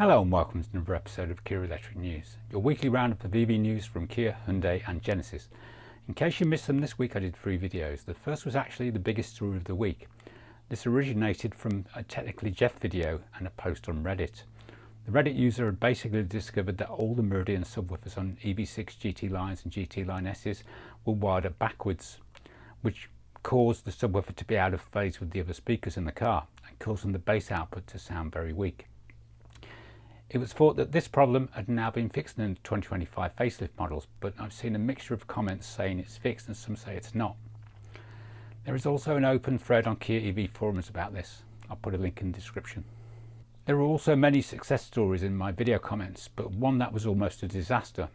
Hello and welcome to another episode of Kia Electric News, your weekly roundup of EV news from Kia, Hyundai and Genesis. In case you missed them this week, I did 3 videos. The first was actually the biggest story of the week. This originated from a Technically Jeff video and a post on Reddit. The Reddit user had basically discovered that all the Meridian subwoofers on EV6 GT lines and GT line S's were wired up backwards, which caused the subwoofer to be out of phase with the other speakers in the car and causing the bass output to sound very weak. It was thought that this problem had now been fixed in the 2025 facelift models, but I've seen a mixture of comments saying it's fixed and some say it's not. There is also an open thread on Kia EV forums about this. I'll put a link in the description. There are also many success stories in my video comments, but one that was almost a disaster.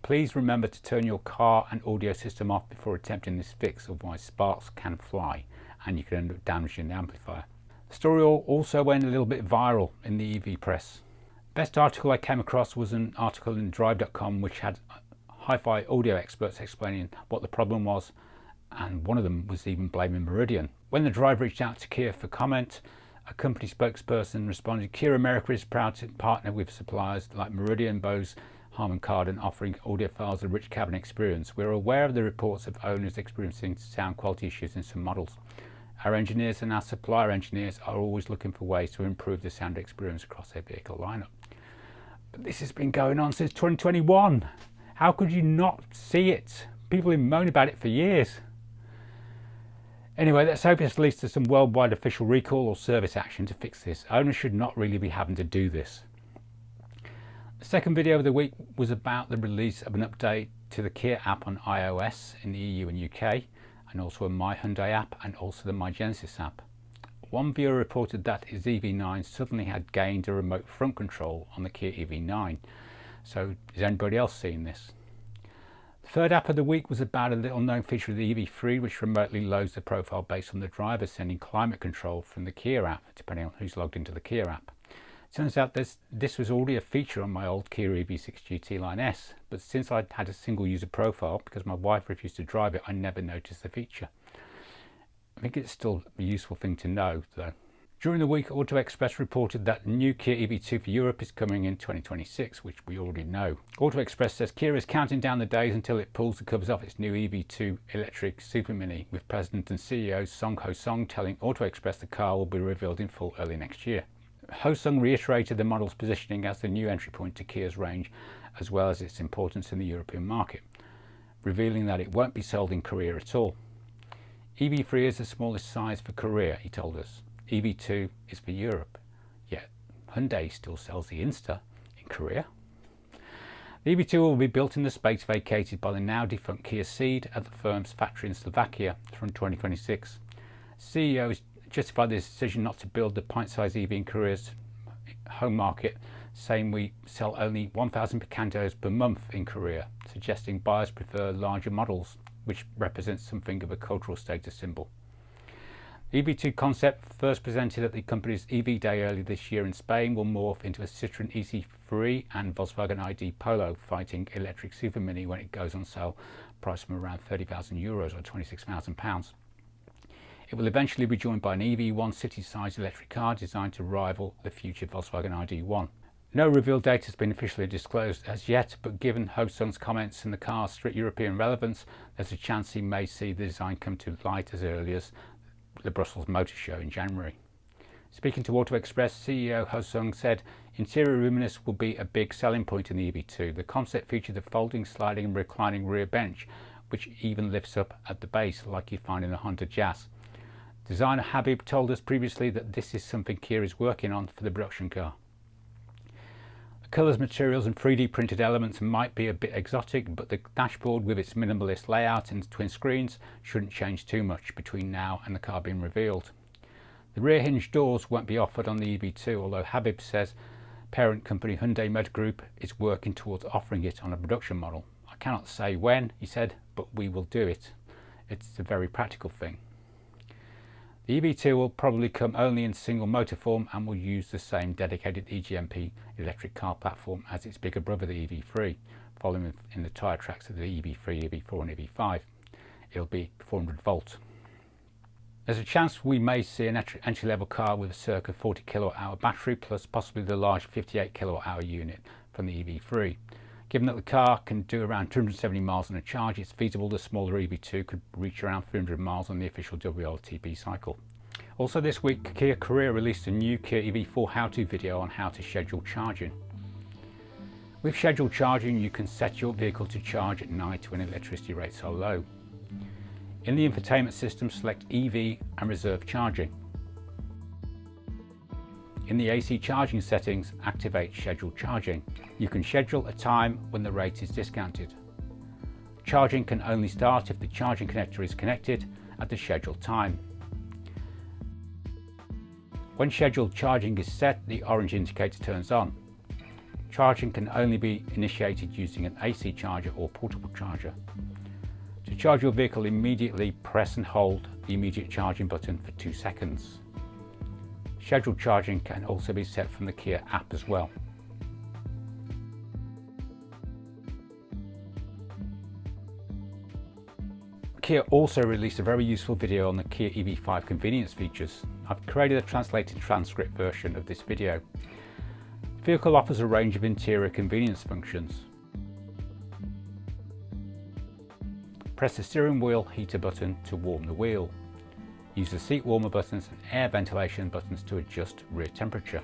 Please remember to turn your car and audio system off before attempting this fix, otherwise sparks can fly and you can end up damaging the amplifier. The story also went a little bit viral in the EV press. Best article I came across was an article in drive.com which had hi-fi audio experts explaining what the problem was, and one of them was even blaming Meridian. When the Drive reached out to Kia for comment, a company spokesperson responded, "Kia America is proud to partner with suppliers like Meridian, Bose, Harman Kardon, offering audiophiles a rich cabin experience. We're aware of the reports of owners experiencing sound quality issues in some models. Our engineers and our supplier engineers are always looking for ways to improve the sound experience across their vehicle lineup." But this has been going on since 2021. How could you not see it? People have moaned about it for years. Anyway, let's hope this leads to some worldwide official recall or service action to fix this. Owners should not really be having to do this. The second video of the week was about the release of an update to the Kia app on iOS in the EU and UK, and also a My Hyundai app and also the My Genesis app. One viewer reported that his EV9 suddenly had gained a remote front control on the Kia EV9. So is anybody else seeing this? The third app of the week was about a little known feature of the EV3 which remotely loads the profile based on the driver sending climate control from the Kia app, depending on who's logged into the Kia app. Turns out this was already a feature on my old Kia EV6 GT Line S, but since I'd had a single user profile because my wife refused to drive it, I never noticed the feature. I think it's still a useful thing to know though. During the week, Auto Express reported that the new Kia EV2 for Europe is coming in 2026, which we already know. Auto Express says Kia is counting down the days until it pulls the covers off its new EV2 electric Super Mini, with President and CEO Song Ho-sung telling Auto Express the car will be revealed in full early next year. Ho-sung reiterated the model's positioning as the new entry point to Kia's range, as well as its importance in the European market, revealing that it won't be sold in Korea at all. EV3 is the smallest size for Korea, he told us. EV2 is for Europe, yet Hyundai still sells the Insta in Korea. The EV2 will be built in the space vacated by the now defunct Kia Ceed at the firm's factory in Slovakia from 2026. CEO has justified this decision not to build the pint-sized EV in Korea's home market, saying we sell only 1,000 Picantos per month in Korea, suggesting buyers prefer larger models, which represents something of a cultural status symbol. The EV2 concept, first presented at the company's EV Day earlier this year in Spain, will morph into a Citroën EC3 and Volkswagen ID Polo fighting electric Super Mini when it goes on sale, priced from around €30,000 or £26,000. It will eventually be joined by an EV1 city-sized electric car designed to rival the future Volkswagen ID1. No reveal date has been officially disclosed as yet, but given Ho-sung's comments and the car's strict European relevance, there's a chance he may see the design come to light as early as the Brussels Motor Show in January. Speaking to Auto Express, CEO Ho-sung said, "Interior roominess will be a big selling point in the EV2. The concept featured a folding, sliding and reclining rear bench, which even lifts up at the base like you find in a Honda Jazz." Designer Habib told us previously that this is something Kia is working on for the production car. Colours, materials and 3D printed elements might be a bit exotic, but the dashboard with its minimalist layout and twin screens shouldn't change too much between now and the car being revealed. The rear hinge doors won't be offered on the EV2, although Habib says parent company Hyundai Motor Group is working towards offering it on a production model. "I cannot say when," he said, "but we will do it. It's a very practical thing." The EV2 will probably come only in single motor form and will use the same dedicated EGMP electric car platform as its bigger brother, the EV3, following in the tyre tracks of the EV3, EV4 and EV5. It'll be 400 volt. There's a chance we may see an entry-level car with a circa 40 kWh battery plus possibly the large 58 kWh unit from the EV3. Given that the car can do around 270 miles on a charge, it's feasible the smaller EV2 could reach around 300 miles on the official WLTP cycle. Also this week, Kia Korea released a new Kia EV4 how-to video on how to schedule charging. With scheduled charging, you can set your vehicle to charge at night when electricity rates are low. In the infotainment system, select EV and reserve charging. In the AC charging settings, activate scheduled charging. You can schedule a time when the rate is discounted. Charging can only start if the charging connector is connected at the scheduled time. When scheduled charging is set, the orange indicator turns on. Charging can only be initiated using an AC charger or portable charger. To charge your vehicle immediately, press and hold the immediate charging button for 2 seconds. Scheduled charging can also be set from the Kia app as well. Kia also released a very useful video on the Kia EV5 Convenience features. I've created a translated transcript version of this video. The vehicle offers a range of interior convenience functions. Press the steering wheel heater button to warm the wheel. Use the seat warmer buttons and air ventilation buttons to adjust rear temperature.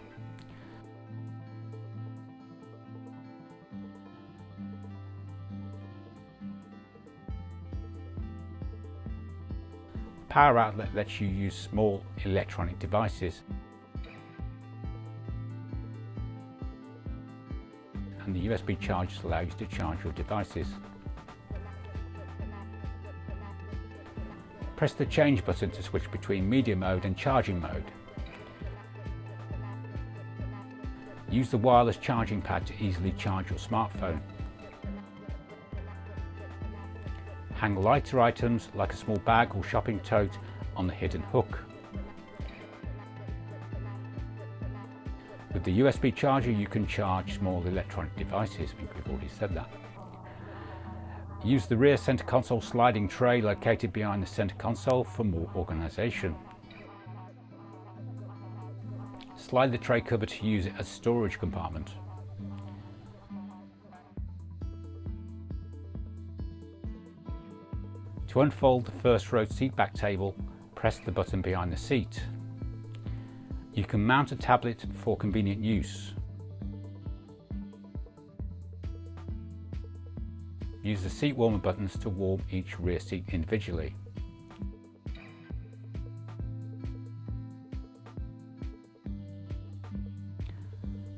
The power outlet lets you use small electronic devices. And the USB chargers allow you to charge your devices. Press the change button to switch between media mode and charging mode. Use the wireless charging pad to easily charge your smartphone. Hang lighter items like a small bag or shopping tote on the hidden hook. With the USB charger you can charge small electronic devices, I think we've already said that. Use the rear center console sliding tray located behind the center console for more organisation. Slide the tray cover to use it as storage compartment. To unfold the first row seat back table, press the button behind the seat. You can mount a tablet for convenient use. Use the seat warmer buttons to warm each rear seat individually.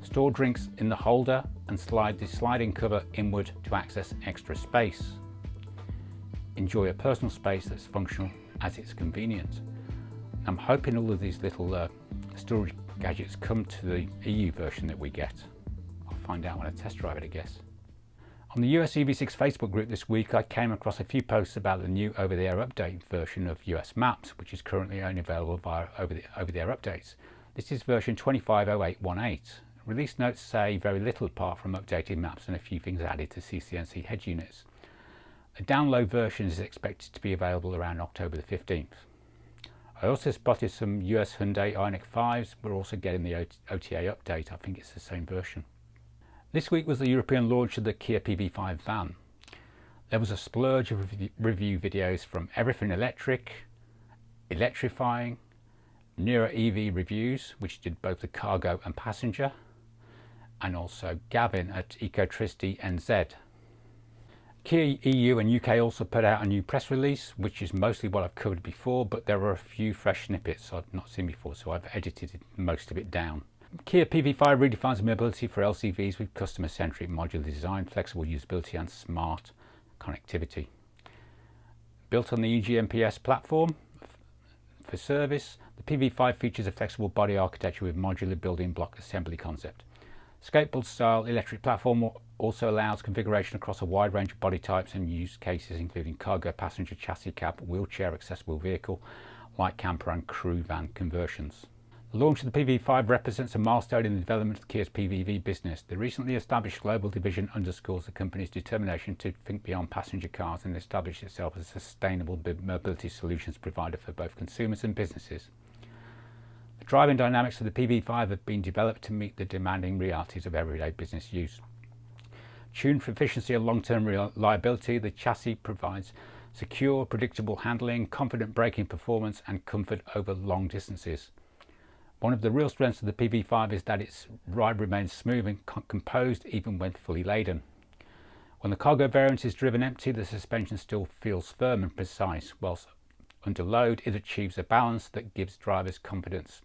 Store drinks in the holder and slide the sliding cover inward to access extra space. Enjoy a personal space that's functional as it's convenient. I'm hoping all of these little storage gadgets come to the EU version that we get. I'll find out when I test drive it, I guess. On the US EV6 Facebook group this week, I came across a few posts about the new over-the-air update version of US Maps, which is currently only available via over-the-air updates. This is version 250818. Release notes say very little apart from updated maps and a few things added to ccNC head units. A download version is expected to be available around October the 15th. I also spotted some US Hyundai Ioniq 5s. We're also getting the OTA update. I think it's the same version. This week was the European launch of the Kia PV5 van. There was a splurge of review videos from Everything Electric, Electrifying, Niro EV Reviews, which did both the cargo and passenger, and also Gavin at Ecotricity NZ. Kia EU and UK also put out a new press release, which is mostly what I've covered before, but there are a few fresh snippets I've not seen before, so I've edited most of it down. Kia PV5 redefines mobility for LCVs with customer-centric modular design, flexible usability and smart connectivity. Built on the eGMPS platform for service, the PV5 features a flexible body architecture with modular building block assembly concept. Skateboard-style electric platform also allows configuration across a wide range of body types and use cases including cargo, passenger, chassis cab, wheelchair accessible vehicle, light camper and crew van conversions. The launch of the PV5 represents a milestone in the development of Kia's PVV business. The recently established global division underscores the company's determination to think beyond passenger cars and establish itself as a sustainable mobility solutions provider for both consumers and businesses. The driving dynamics of the PV5 have been developed to meet the demanding realities of everyday business use. Tuned for efficiency and long-term reliability, the chassis provides secure, predictable handling, confident braking performance, and comfort over long distances. One of the real strengths of the PV5 is that its ride remains smooth and composed even when fully laden. When the cargo variant is driven empty, the suspension still feels firm and precise, whilst under load it achieves a balance that gives drivers confidence.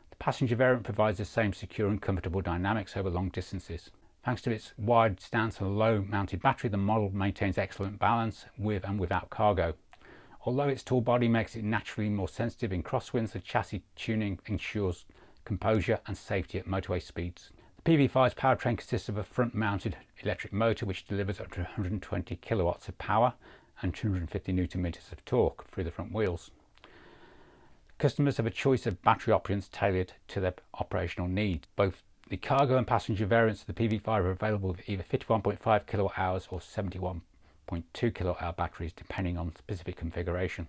The passenger variant provides the same secure and comfortable dynamics over long distances. Thanks to its wide stance and low mounted battery, the model maintains excellent balance with and without cargo. Although its tall body makes it naturally more sensitive in crosswinds, the chassis tuning ensures composure and safety at motorway speeds. The PV5's powertrain consists of a front-mounted electric motor which delivers up to 120 kilowatts of power and 250 newton meters of torque through the front wheels. Customers have a choice of battery options tailored to their operational needs. Both the cargo and passenger variants of the PV5 are available with either 51.5 kilowatt hours or 71.2 kilowatt-hour batteries depending on specific configuration.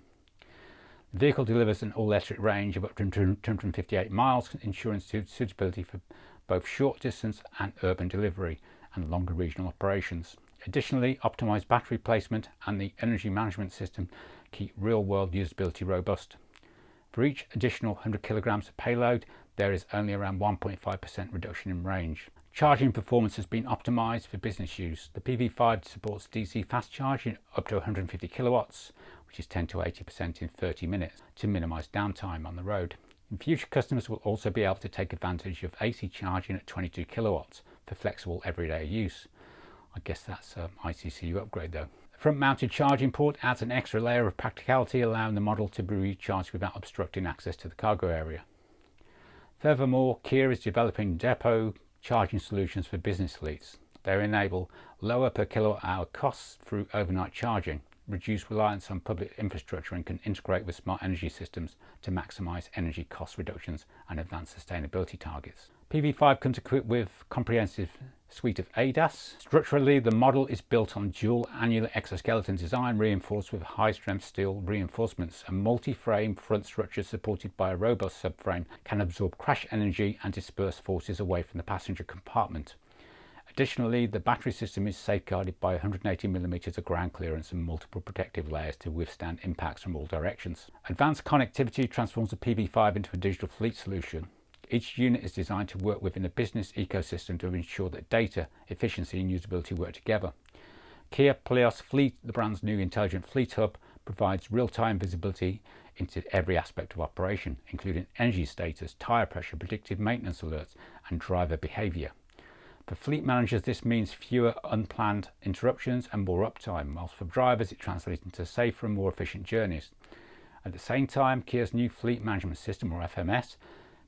The vehicle delivers an all-electric range of up to 258 miles, ensuring suitability for both short distance and urban delivery and longer regional operations. Additionally, optimized battery placement and the energy management system keep real-world usability robust. For each additional 100 kilograms of payload, there is only around 1.5% reduction in range. Charging performance has been optimized for business use. The PV5 supports DC fast charging up to 150 kilowatts, which is 10 to 80% in 30 minutes, to minimize downtime on the road. In future, customers will also be able to take advantage of AC charging at 22 kilowatts for flexible everyday use. I guess that's an ICCU upgrade though. The front-mounted charging port adds an extra layer of practicality, allowing the model to be recharged without obstructing access to the cargo area. Furthermore, Kia is developing depot charging solutions for business fleets. They enable lower per kilowatt hour costs through overnight charging, reduce reliance on public infrastructure, and can integrate with smart energy systems to maximize energy cost reductions and advance sustainability targets. PV5 comes equipped with a comprehensive suite of ADAS. Structurally, the model is built on dual annular exoskeleton design reinforced with high-strength steel reinforcements. A multi-frame front structure supported by a robust subframe can absorb crash energy and disperse forces away from the passenger compartment. Additionally, the battery system is safeguarded by 180 mm of ground clearance and multiple protective layers to withstand impacts from all directions. Advanced connectivity transforms the PV5 into a digital fleet solution. Each unit is designed to work within a business ecosystem to ensure that data, efficiency and usability work together. Kia Plios Fleet, the brand's new intelligent fleet hub, provides real-time visibility into every aspect of operation, including energy status, tyre pressure, predictive maintenance alerts and driver behaviour. For fleet managers, this means fewer unplanned interruptions and more uptime, whilst for drivers it translates into safer and more efficient journeys. At the same time, Kia's new Fleet Management System, or FMS,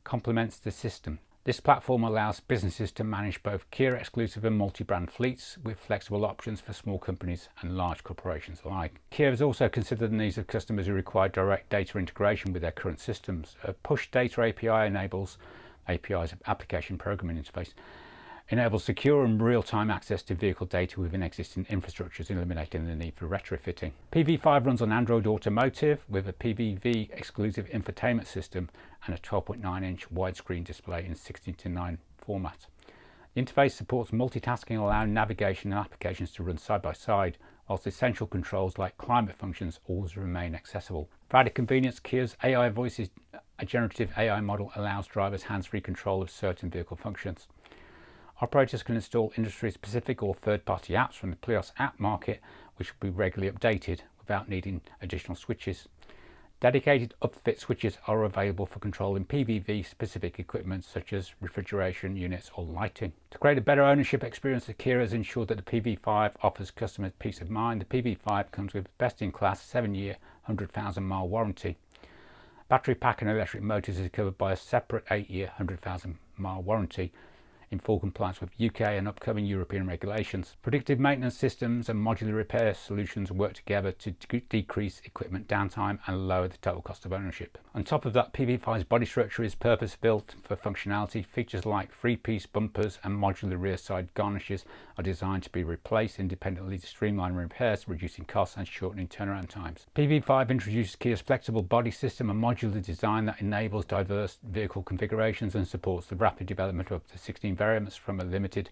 complements the system. This platform allows businesses to manage both Kia exclusive and multi-brand fleets with flexible options for small companies and large corporations alike. Kia has also considered the needs of customers who require direct data integration with their current systems. A push data API enables APIs of application programming interface enables secure and real-time access to vehicle data within existing infrastructures, eliminating the need for retrofitting. PV5 runs on Android Automotive with a PVV exclusive infotainment system and a 12.9-inch widescreen display in 16:9 format. The interface supports multitasking, allowing navigation and applications to run side by side, whilst essential controls like climate functions always remain accessible. For added convenience, Kia's AI Voices, a generative AI model, allows drivers hands-free control of certain vehicle functions. Operators can install industry-specific or third-party apps from the Plios app market, which will be regularly updated without needing additional switches. Dedicated upfit switches are available for controlling PVV-specific equipment such as refrigeration units or lighting. To create a better ownership experience, the Kia has ensured that the PV5 offers customers peace of mind. The PV5 comes with best-in-class 7-year, 100,000-mile warranty. Battery pack and electric motors is covered by a separate 8-year, 100,000-mile warranty. in full compliance with UK and upcoming European regulations. Predictive maintenance systems and modular repair solutions work together to decrease equipment downtime and lower the total cost of ownership. On top of that, PV5's body structure is purpose-built for functionality. Features like three-piece bumpers and modular rear side garnishes are designed to be replaced independently to streamline repairs, reducing costs and shortening turnaround times. PV5 introduces Kia's flexible body system, a modular design that enables diverse vehicle configurations and supports the rapid development of up to 16 variants from a limited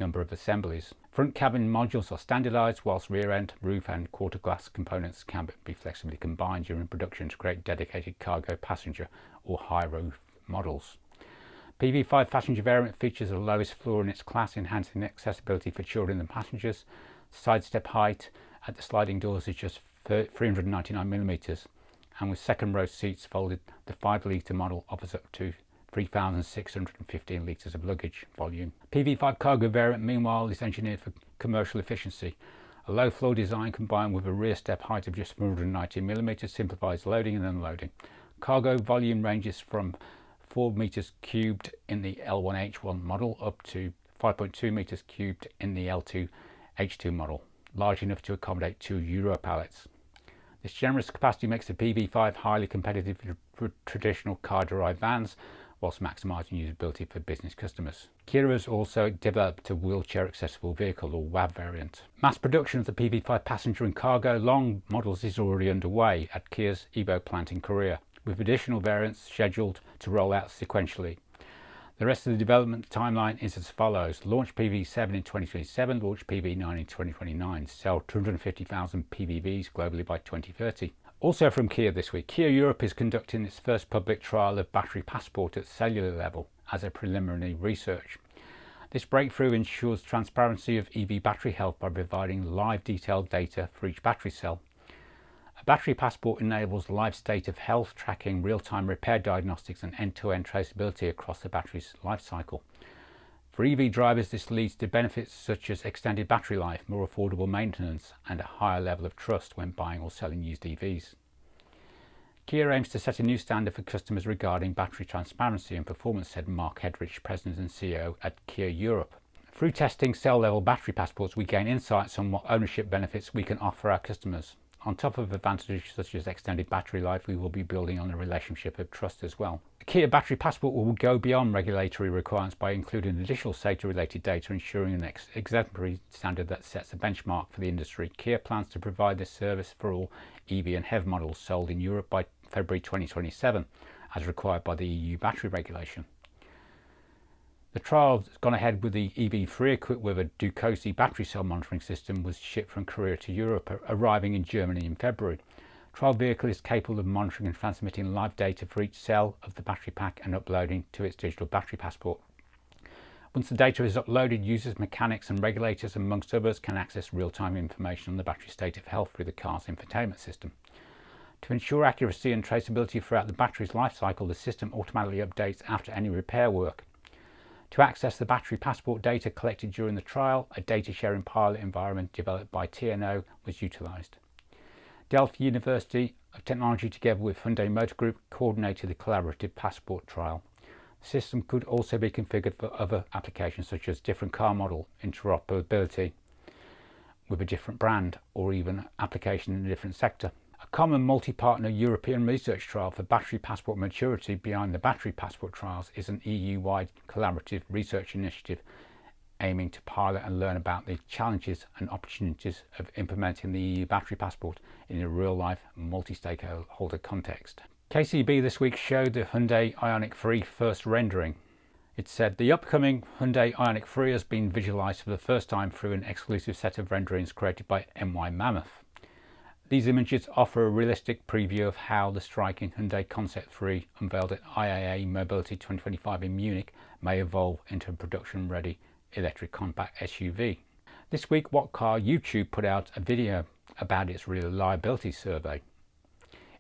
number of assemblies. Front cabin modules are standardized, whilst rear end, roof and quarter glass components can be flexibly combined during production to create dedicated cargo, passenger or high roof models. PV5 passenger variant features the lowest floor in its class, enhancing accessibility for children and passengers. Side step height at the sliding doors is just 399mm, and with second row seats folded, the 5-litre model offers up to 3,615 litres of luggage volume. PV5 cargo variant, meanwhile, is engineered for commercial efficiency. A low floor design combined with a rear step height of just 490mm simplifies loading and unloading. Cargo volume ranges from 4 meters cubed in the L1H1 model up to 5.2 meters cubed in the L2H2 model, large enough to accommodate 2 Euro pallets. This generous capacity makes the PV5 highly competitive for traditional car-derived vans, whilst maximising usability for business customers. Kia has also developed a wheelchair accessible vehicle, or WAV variant. Mass production of the PV5 passenger and cargo long models is already underway at Kia's Evo plant in Korea, with additional variants scheduled to roll out sequentially. The rest of the development timeline is as follows: launch PV7 in 2027, launch PV9 in 2029, sell 250,000 PVVs globally by 2030. Also from Kia this week, Kia Europe is conducting its first public trial of battery passport at cellular level as a preliminary research. This breakthrough ensures transparency of EV battery health by providing live detailed data for each battery cell. A battery passport enables live state of health tracking, real-time repair diagnostics and end-to-end traceability across the battery's life cycle. For EV drivers, this leads to benefits such as extended battery life, more affordable maintenance and a higher level of trust when buying or selling used EVs. Kia aims to set a new standard for customers regarding battery transparency and performance, said Mark Hedrich, President and CEO at Kia Europe. Through testing cell-level battery passports, we gain insights on what ownership benefits we can offer our customers. On top of advantages such as extended battery life, we will be building on a relationship of trust as well. The Kia battery passport will go beyond regulatory requirements by including additional safety-related data, ensuring an exemplary standard that sets a benchmark for the industry. Kia plans to provide this service for all EV and HEV models sold in Europe by February 2027, as required by the EU battery regulation. The trial has gone ahead with the EV3 equipped with a Ducosi battery cell monitoring system was shipped from Korea to Europe, arriving in Germany in February. The trial vehicle is capable of monitoring and transmitting live data for each cell of the battery pack and uploading to its digital battery passport. Once the data is uploaded, users, mechanics and regulators, amongst others, can access real-time information on the battery state of health through the car's infotainment system. To ensure accuracy and traceability throughout the battery's life cycle, the system automatically updates after any repair work. To access the battery passport data collected during the trial, a data sharing pilot environment developed by TNO was utilised. Delft University of Technology together with Hyundai Motor Group coordinated the collaborative passport trial. The system could also be configured for other applications such as different car model interoperability with a different brand, or even application in a different sector. A common multi-partner European research trial for battery passport maturity behind the battery passport trials is an EU-wide collaborative research initiative aiming to pilot and learn about the challenges and opportunities of implementing the EU battery passport in a real-life multi-stakeholder context. KCB this week showed the Hyundai Ioniq 3 first rendering. It said the upcoming Hyundai Ioniq 3 has been visualized for the first time through an exclusive set of renderings created by MY Mammoth. These images offer a realistic preview of how the striking Hyundai Concept 3 unveiled at IAA Mobility 2025 in Munich may evolve into a production-ready electric compact SUV. This week, What Car YouTube put out a video about its reliability survey.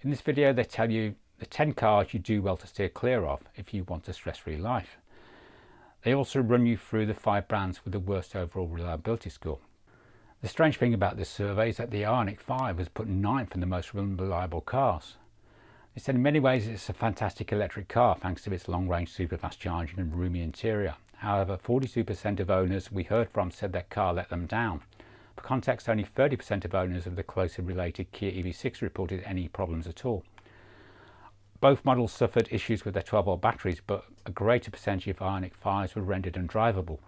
In this video, they tell you the 10 cars you do well to steer clear of if you want a stress-free life. They also run you through the 5 brands with the worst overall reliability score. The strange thing about this survey is that the Ioniq 5 was put 9th in the most reliable cars. They said in many ways it's a fantastic electric car thanks to its long-range super-fast charging and roomy interior, However, 42% of owners we heard from said their car let them down. For context, only 30% of owners of the closely related Kia EV6 reported any problems at all. Both models suffered issues with their 12-volt batteries, but a greater percentage of Ioniq 5s were rendered undrivable.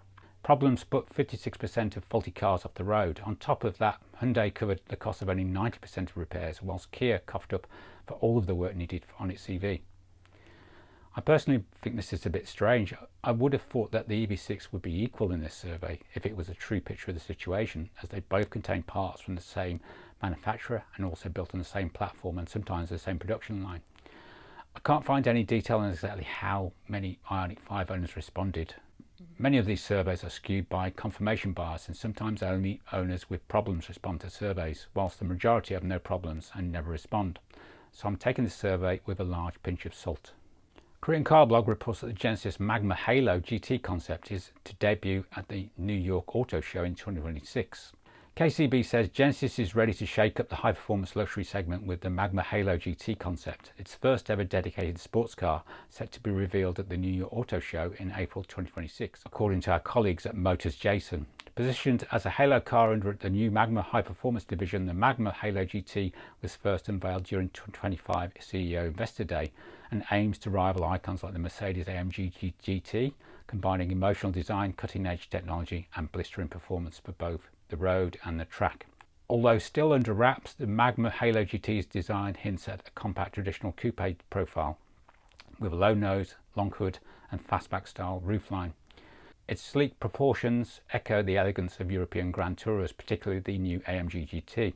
Problems put 56% of faulty cars off the road. On top of that, Hyundai covered the cost of only 90% of repairs, whilst Kia coughed up for all of the work needed on its EV. I personally think this is a bit strange. I would have thought that the EV6 would be equal in this survey if it was a true picture of the situation, as they both contain parts from the same manufacturer and also built on the same platform and sometimes the same production line. I can't find any detail on exactly how many Ioniq 5 owners responded. Many of these surveys are skewed by confirmation bias, and sometimes only owners with problems respond to surveys, whilst the majority have no problems and never respond. So I'm taking this survey with a large pinch of salt. Korean Car Blog reports that the Genesis Magma Halo GT concept is to debut at the New York Auto Show in 2026. KCB says Genesis is ready to shake up the high-performance luxury segment with the Magma Halo GT concept, its first ever dedicated sports car, set to be revealed at the New York Auto Show in April 2026, according to our colleagues at Motors Jason. Positioned as a Halo car under the new Magma high-performance division, the Magma Halo GT was first unveiled during 2025 CEO Investor Day and aims to rival icons like the Mercedes-AMG GT, combining emotional design, cutting-edge technology and blistering performance for both the road and the track. Although still under wraps, the Magma Halo GT's design hints at a compact traditional coupe profile with a low nose, long hood and fastback style roofline. Its sleek proportions echo the elegance of European Grand Tourers, particularly the new AMG GT,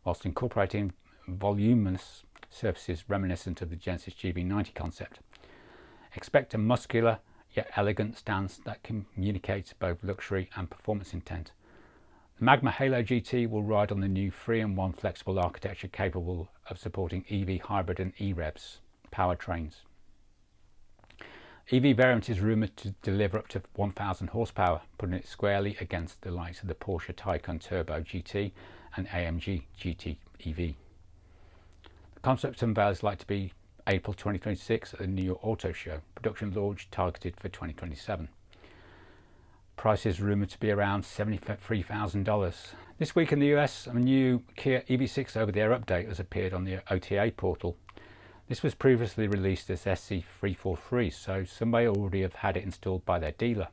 whilst incorporating voluminous surfaces reminiscent of the Genesis GV90 concept. Expect a muscular yet elegant stance that communicates both luxury and performance intent. The Magma Halo GT will ride on the new 3-in-1 flexible architecture capable of supporting EV hybrid and e-revs powertrains. EV variant is rumoured to deliver up to 1000 horsepower, putting it squarely against the likes of the Porsche Taycan Turbo GT and AMG GT EV. The concept unveil is likely to be April 2026 at the New York Auto Show, production launch targeted for 2027. Price is rumoured to be around $73,000. This week in the US, a new Kia EV6 over-the-air update has appeared on the OTA portal. This was previously released as SC343, so some may already have had it installed by their dealer.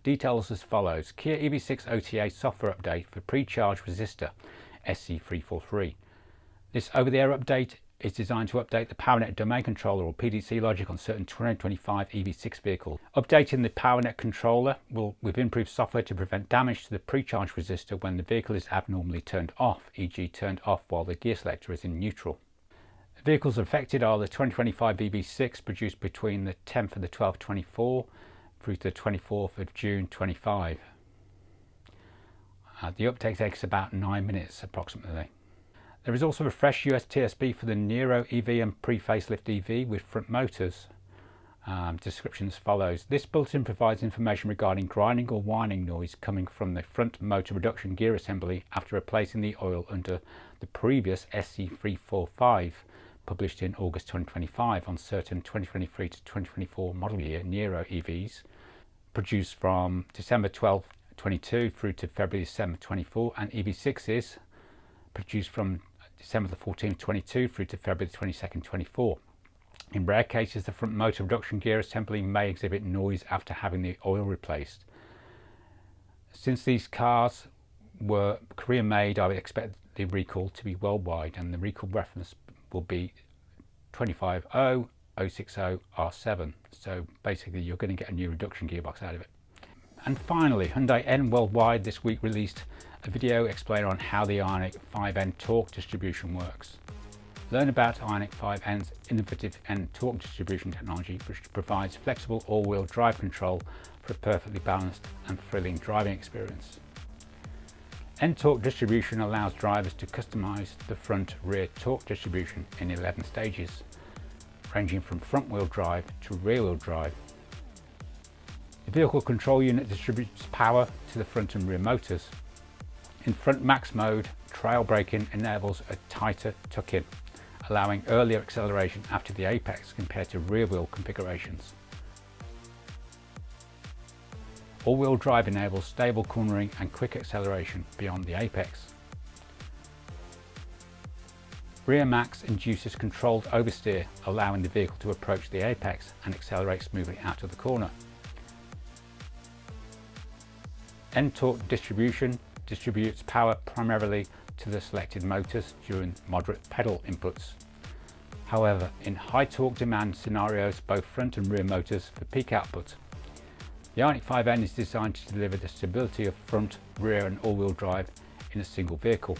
Details as follows: Kia EV6 OTA software update for pre-charge resistor SC343. This over-the-air update is designed to update the PowerNet domain controller or PDC logic on certain 2025 EV6 vehicles. Updating the PowerNet controller will with improved software to prevent damage to the pre-charge resistor when the vehicle is abnormally turned off, e.g. turned off while the gear selector is in neutral. The vehicles affected are the 2025 EV6 produced between the 10th of the 12th 24 through to the 24th of June 25. The update takes about 9 minutes approximately. There is also a fresh US TSB for the Niro EV and pre-facelift EV with front motors. Description as follows: this bulletin provides information regarding grinding or whining noise coming from the front motor reduction gear assembly after replacing the oil under the previous SC345 published in August 2025 on certain 2023 to 2024 model year Niro EVs produced from December 12, 22 through to February 7, 24, and EV6s produced from December the 14th, 22 through to February the 22nd, 24. In rare cases, the front motor reduction gear assembly may exhibit noise after having the oil replaced. Since these cars were Korean made, I would expect the recall to be worldwide, and the recall reference will be 250060R7. So basically you're going to get a new reduction gearbox out of it. And finally, Hyundai N Worldwide this week released a video explaining on how the Ioniq 5N torque distribution works. Learn about Ioniq 5N's innovative N torque distribution technology, which provides flexible all-wheel drive control for a perfectly balanced and thrilling driving experience. N torque distribution allows drivers to customize the front-rear torque distribution in 11 stages, ranging from front-wheel drive to rear-wheel drive. The vehicle control unit distributes power to the front and rear motors. In front max mode, trail braking enables a tighter tuck-in, allowing earlier acceleration after the apex compared to rear-wheel configurations. All-wheel drive enables stable cornering and quick acceleration beyond the apex. Rear max induces controlled oversteer, allowing the vehicle to approach the apex and accelerate smoothly out of the corner. End torque distribution distributes power primarily to the selected motors during moderate pedal inputs. However, in high torque demand scenarios, both front and rear motors for peak output. The Ioniq 5N is designed to deliver the stability of front, rear and all-wheel drive in a single vehicle.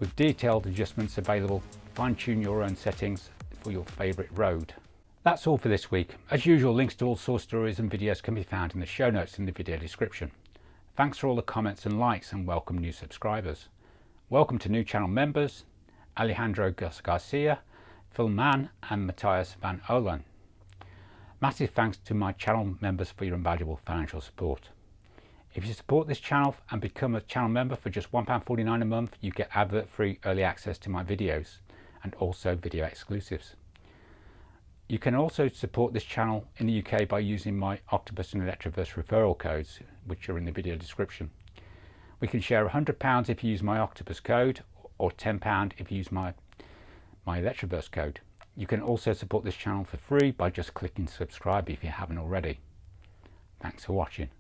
With detailed adjustments available, fine-tune your own settings for your favourite road. That's all for this week. As usual, links to all source stories and videos can be found in the show notes in the video description. Thanks for all the comments and likes, and welcome new subscribers. Welcome to new channel members, Alejandro Garcia, Phil Mann and Matthias van Olan. Massive thanks to my channel members for your invaluable financial support. If you support this channel and become a channel member for just £1.49 a month, you get advert-free early access to my videos and also video exclusives. You can also support this channel in the UK by using my Octopus and Electroverse referral codes, which are in the video description. We can share £100 if you use my Octopus code, or £10 if you use my Electroverse code. You can also support this channel for free by just clicking subscribe if you haven't already. Thanks for watching.